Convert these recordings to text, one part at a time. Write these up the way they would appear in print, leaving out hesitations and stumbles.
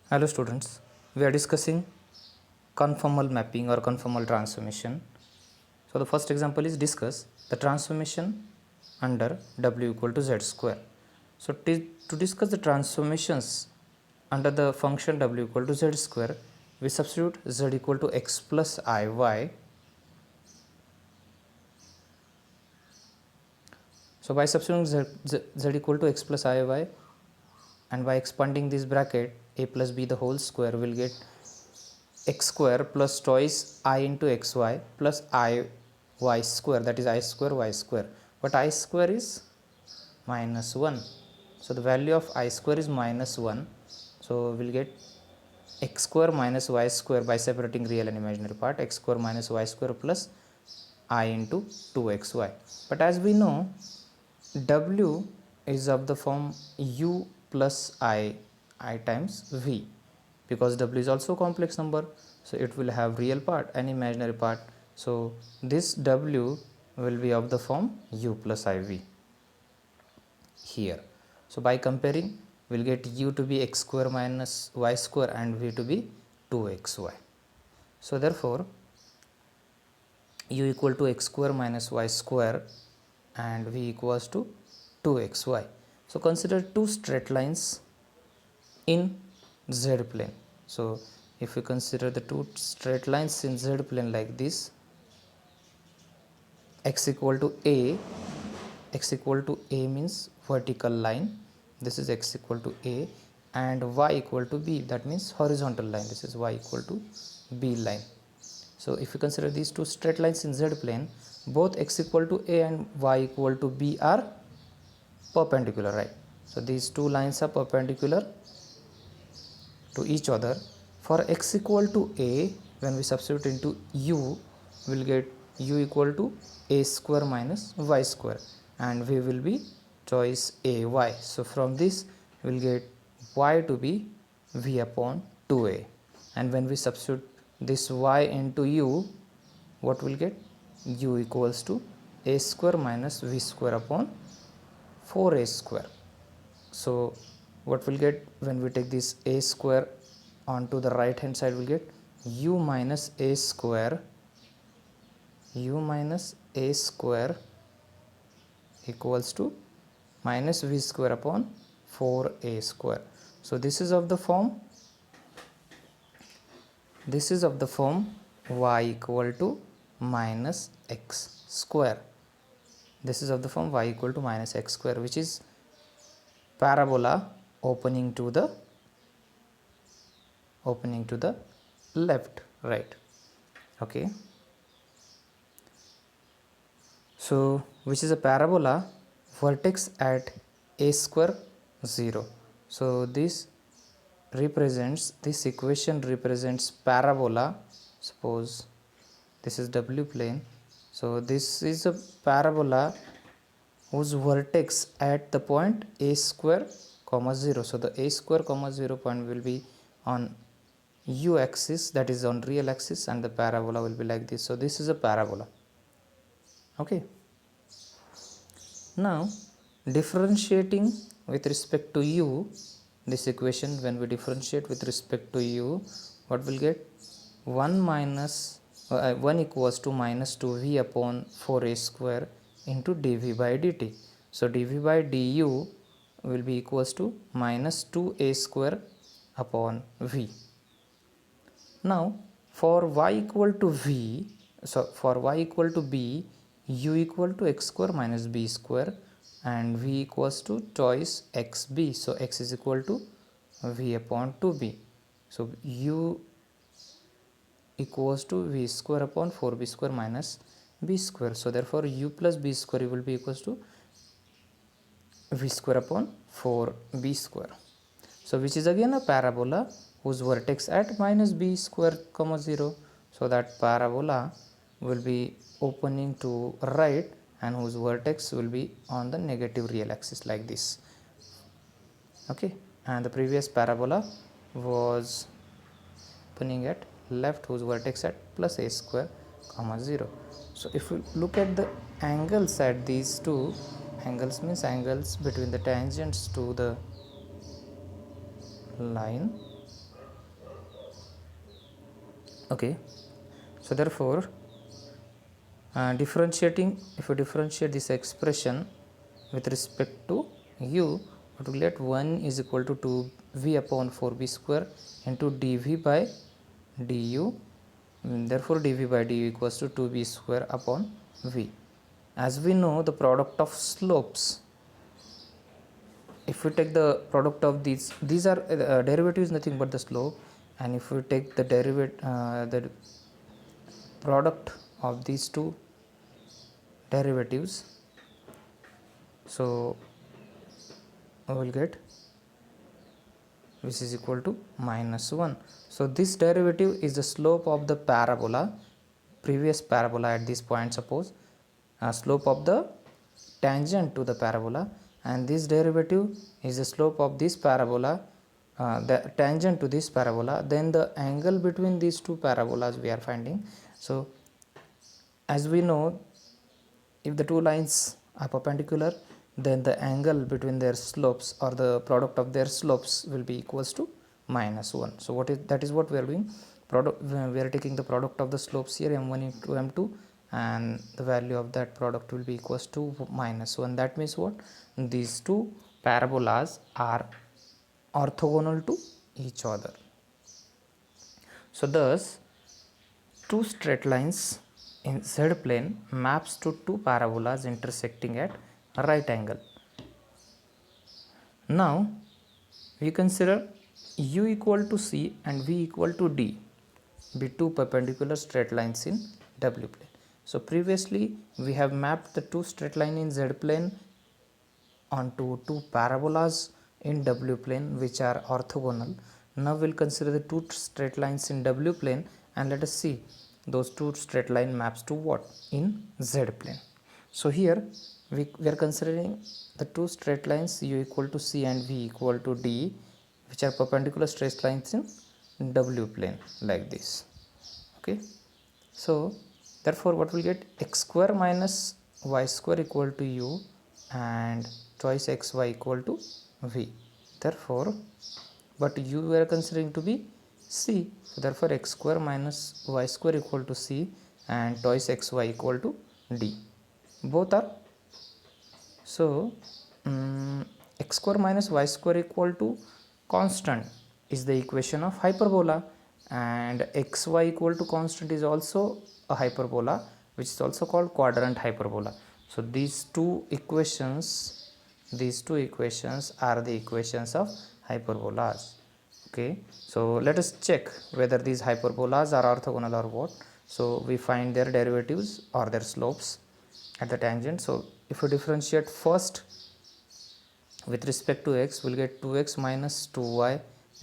Hello students, we are discussing conformal mapping or conformal transformation. So the first example is discuss the transformation under w equal to z square. So to discuss the transformations under the function w equal to z square, we substitute z equal to x plus iy. So by substituting z equal to x plus iy and by expanding this bracket a plus b the whole square, will get x square plus twice I into xy plus I y square, that is I square y square, but I square is minus 1. So the value of I square is minus 1. So we'll get x square minus y square by separating real and imaginary part, x square minus y square plus I into 2xy. But as we know, w is of the form u plus I times v, because w is also a complex number, so it will have real part and imaginary part. So this w will be of the form u plus iv here. So by comparing, we'll get u to be x square minus y square and v to be 2xy. So therefore u equal to x square minus y square and v equals to 2xy. So consider two straight lines in z plane. So if you consider the two straight lines in z plane like this, x equal to a, x equal to a means vertical line, this is x equal to a, and y equal to b, that means horizontal line, this is y equal to b line. So if you consider these two straight lines in z plane, both x equal to a and y equal to b are perpendicular, right? So these two lines are perpendicular to each other. For x equal to a, when we substitute into u, we will get u equal to a square minus y square, and we will be choice ay. So from this we will get y to be v upon 2a, and when we substitute this y into u, what will get? U equals to a square minus v square upon 4a square. So what will get when we take this a square onto the right hand side, will get u minus a square equals to minus v square upon 4a square. So this is of the form y equal to minus x square. This is of the form y equal to minus x square, which is parabola opening to the left, right? Okay, so which is a parabola vertex at a square 0. So this equation represents parabola. Suppose this is w plane, so this is a parabola whose vertex at the point a square comma 0. So the a square comma 0 point will be on u axis, that is on real axis, and the parabola will be like this. So this is a parabola. Okay, now differentiating with respect to u, this equation, when we differentiate with respect to u, what will get? 1 equals to minus 2v upon 4a square into dv by dt. So dv by du will be equals to minus 2a square upon v. Now for y equal to v, so for y equal to b, u equal to x square minus b square and v equals to twice xb. So x is equal to v upon 2b. So u equals to v square upon 4b square minus b square. So therefore u plus b square will be equals to v square upon 4b square. So which is again a parabola whose vertex at minus b square comma 0. So that parabola will be opening to right and whose vertex will be on the negative real axis like this. Okay, and the previous parabola was opening at left whose vertex at plus a square comma 0. So if we look at the angles at these two, angles means angles between the tangents to the line, Okay, so therefore differentiating, if you differentiate this expression with respect to u, what will get 1 is equal to 2v upon 4b square into dv by du. Therefore dv by du equals to 2b square upon v. As we know, the product of slopes, if we take the product of these are derivative is nothing but the slope, and if we take the the product of these two derivatives, so we will get which is equal to -1. So this derivative is the slope of the parabola, previous parabola at this point, suppose slope of the tangent to the parabola, and this derivative is the slope of this parabola, the tangent to this parabola, then the angle between these two parabolas we are finding. So as we know, if the two lines are perpendicular, then the angle between their slopes or the product of their slopes will be equals to -1. So what is that is what we are doing. We are taking the product of the slopes here, m1 into m2, and the value of that product will be equals to -1. That means what? These two parabolas are orthogonal to each other. So thus two straight lines in z plane maps to two parabolas intersecting at right angle. Now we consider u equal to c and v equal to d be two perpendicular straight lines in w plane. So previously we have mapped the two straight line in z plane onto two parabolas in w plane which are orthogonal. Now we will consider the two straight lines in w plane, and let us see those two straight line maps to what in z plane. So here we are considering the two straight lines u equal to c and v equal to d, which are perpendicular straight lines in w plane like this. Okay, so therefore what we will get, x square minus y square equal to u and twice xy equal to v. Therefore, but u we are considering to be c, so therefore x square minus y square equal to c and twice xy equal to d. Both are, so x square minus y square equal to constant is the equation of hyperbola, and xy equal to constant is also a hyperbola, which is also called quadrant hyperbola. So these two equations are the equations of hyperbolas. Okay, so let us check whether these hyperbolas are orthogonal or what. So we find their derivatives or their slopes at the tangent. So if we differentiate first with respect to x, we will get 2x minus 2y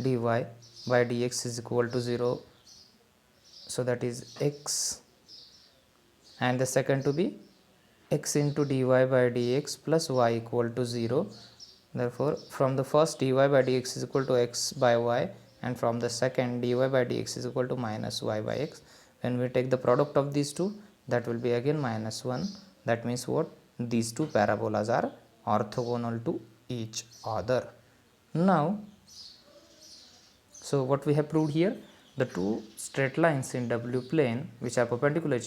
dy by dx is equal to 0. So that is x, and the second to be x into dy by dx plus y equal to 0. Therefore, from the first dy by dx is equal to x by y, and from the second dy by dx is equal to minus y by x. When we take the product of these two, that will be again -1. That means what? These two parabolas are orthogonal to each other. Now, so what we have proved here, the two straight lines in w plane which are perpendicular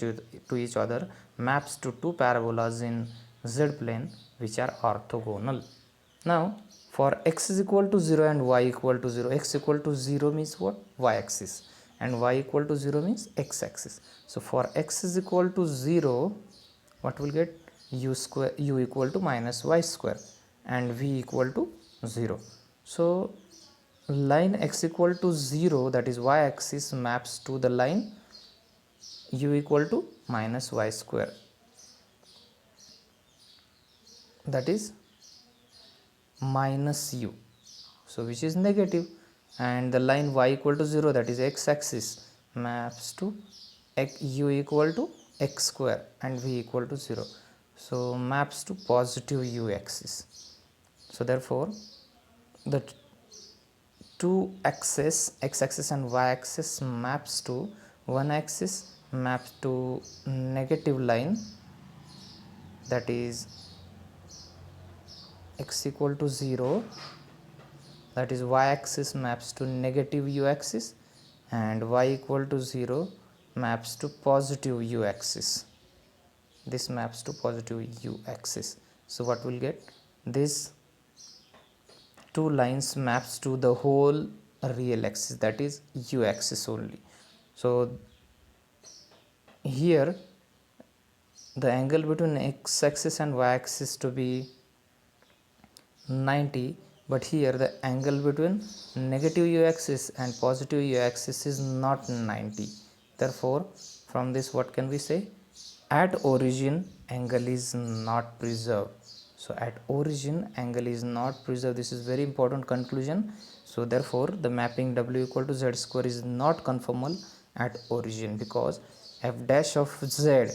to each other maps to two parabolas in z plane which are orthogonal. Now for x is equal to 0 and y equal to 0, x equal to 0 means what? Y axis, and y equal to 0 means x axis. So for x is equal to 0, what will get? U equal to minus y square and v equal to 0. So line x equal to 0, that is y axis, maps to the line u equal to minus y square, that is minus u, so which is negative, and the line y equal to 0, that is x axis, maps to u equal to x square and v equal to 0, so maps to positive u axis. So therefore the two axes, x axis and y axis, maps to one axis maps to negative line, that is x equal to 0, that is y axis maps to negative u axis, and y equal to 0 maps to positive u axis. This maps to positive u axis. So what we'll get, this two lines maps to the whole real axis, that is u axis only. So here the angle between x axis and y axis to be 90, but here the angle between negative u axis and positive u axis is not 90. Therefore from this what can we say, at origin angle is not preserved. So at origin angle is not preserved, this is very important conclusion. So therefore the mapping w equal to z square is not conformal at origin, because f dash of z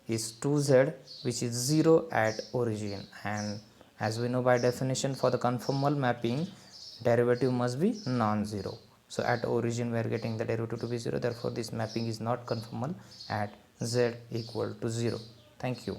is 2z, which is 0 at origin, and as we know by definition, for the conformal mapping derivative must be non-zero. So at origin we are getting the derivative to be 0, therefore this mapping is not conformal at z equal to 0. Thank you.